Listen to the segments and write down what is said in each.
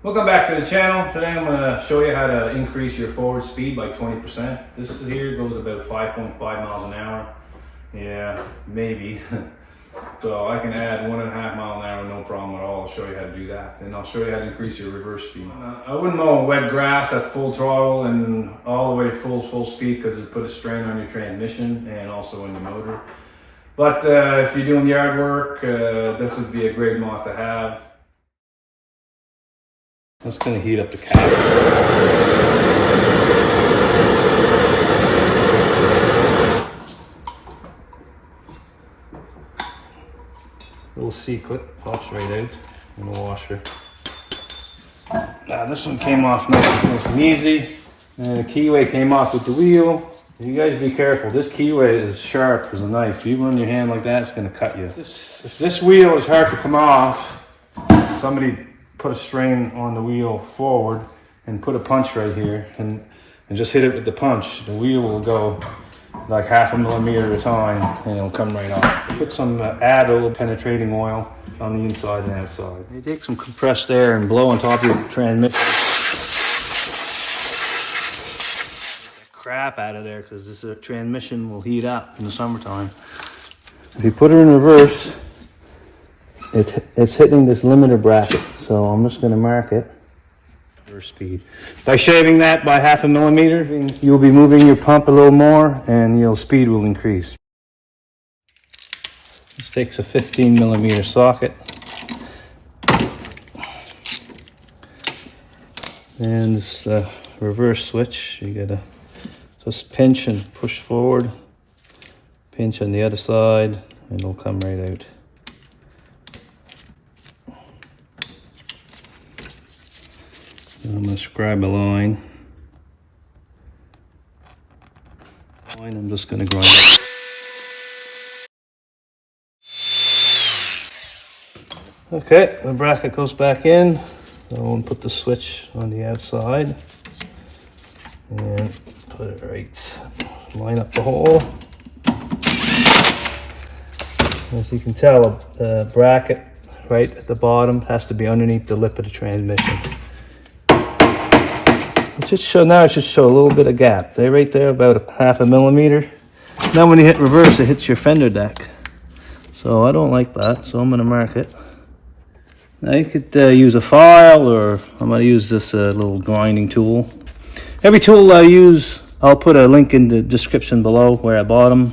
Welcome back to the channel. Today I'm going to show you how to increase your forward speed by 20%. This here goes about 5.5 miles an hour. Yeah, maybe. So I can add 1.5 miles an hour, no problem at all. I'll show you how to do that. And I'll show you how to increase your reverse speed. I wouldn't mow wet grass at full throttle and all the way full speed because it put a strain on your transmission and also on your motor. But if you're doing yard work, this would be a great mod to have. I'm just going to heat up the cap. Little C-clip pops right out in the washer. Now this one came off nice and easy. And the keyway came off with the wheel. You guys be careful. This keyway is sharp as a knife. You run your hand like that, it's going to cut you. If this wheel is hard to come off, somebody put a strain on the wheel forward and put a punch right here and just hit it with the punch. The wheel will go like 0.5 millimeter at a time and it'll come right off. Put some add a little penetrating oil on the inside and outside. You take some compressed air and blow on top of your transmission. Get the crap out of there because this transmission will heat up in the summertime. If you put it in reverse, it's hitting this limiter bracket. So I'm just going to mark it for speed. By shaving that by 0.5 millimeter, you'll be moving your pump a little more and your speed will increase. This takes a 15 millimeter socket. And this reverse switch, you gotta just pinch and push forward. Pinch on the other side and it'll come right out. I'm going to scribe a line. I'm just going to grind it. Okay, the bracket goes back in. I'll put the switch on the outside and put it right. Line up the hole. As you can tell, the bracket right at the bottom has to be underneath the lip of the transmission. It should show, now it should show a little bit of gap. They're right there, about 0.5 millimeter. Now when you hit reverse, it hits your fender deck. So I don't like that, so I'm going to mark it. Now you could use a file, or I'm going to use this little grinding tool. Every tool I use, I'll put a link in the description below where I bought them.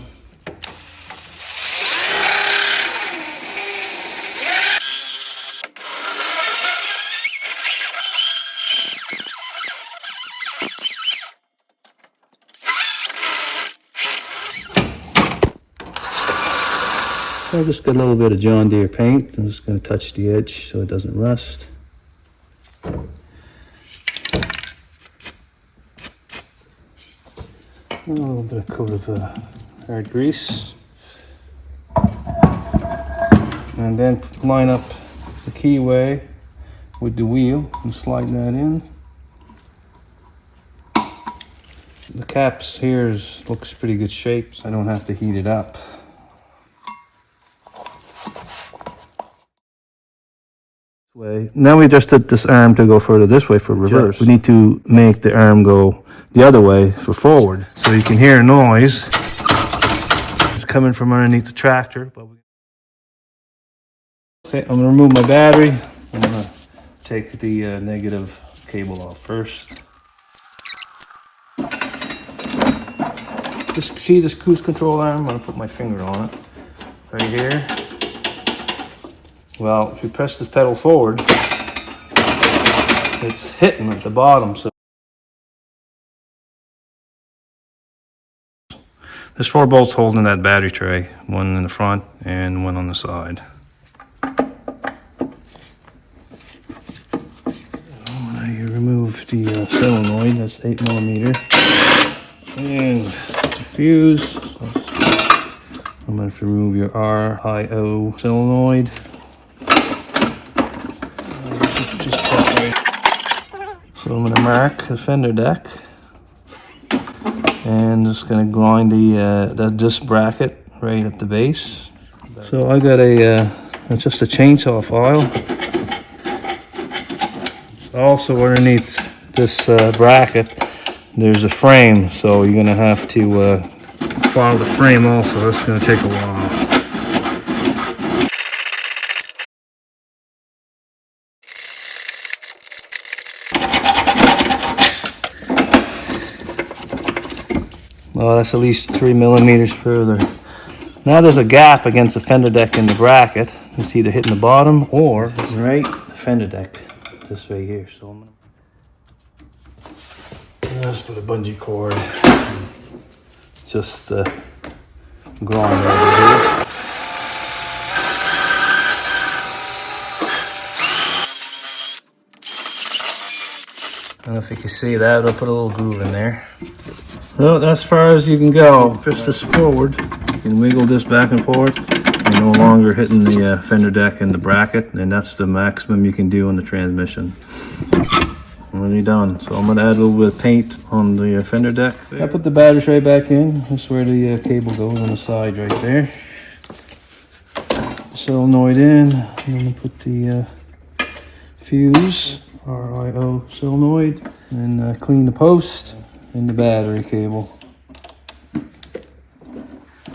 I just got a little bit of John Deere paint. I'm just going to touch the edge so it doesn't rust. A little bit of coat of hard grease. And then line up the keyway with the wheel and slide that in. The caps here looks pretty good shape, so I don't have to heat it up. Way. Now we just did this arm to go further this way for reverse. We need to make the arm go the other way for forward. So you can hear a noise. It's coming from underneath the tractor. Okay, I'm going to remove my battery. I'm going to take the negative cable off first. Just see this cruise control arm? I'm going to put my finger on it. Right here. Well, if you press the pedal forward, it's hitting at the bottom. So there's 4 bolts holding that battery tray, one in the front and one on the side. Now you remove the solenoid, that's 8 millimeter, and the fuse. I'm going to remove your RIO solenoid. So I'm going to mark the fender deck and just going to grind the disc bracket right at the base. So I got just a chainsaw file. Also underneath this bracket, there's a frame, so you're gonna have to follow the frame also. That's gonna take a while. Well, that's at least 3 millimeters further. Now there's a gap against the fender deck in the bracket. It's either hitting the bottom or it's right the fender deck. This right here. So I'm gonna let's put a bungee cord. Just grind over here. I don't know if you can see that, but I'll put a little groove in there. Well, that's as far as you can go. Push this forward. You can wiggle this back and forth. You're no longer hitting the fender deck and the bracket, and that's the maximum you can do on the transmission. I'm nearly done. So I'm going to add a little bit of paint on the fender deck. I put the battery tray back in. That's where the cable goes on the side right there. Solenoid in. I'm going to put the fuse, RIO solenoid, and clean the post and the battery cable.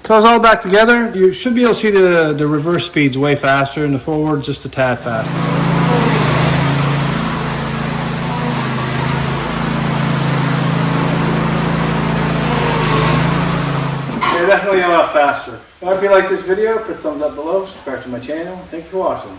So it's all back together. You should be able to see the reverse speeds way faster and the forward just a tad faster. They're definitely a lot faster. If you like this video, put a thumbs up below, subscribe to my channel. Thank you for watching.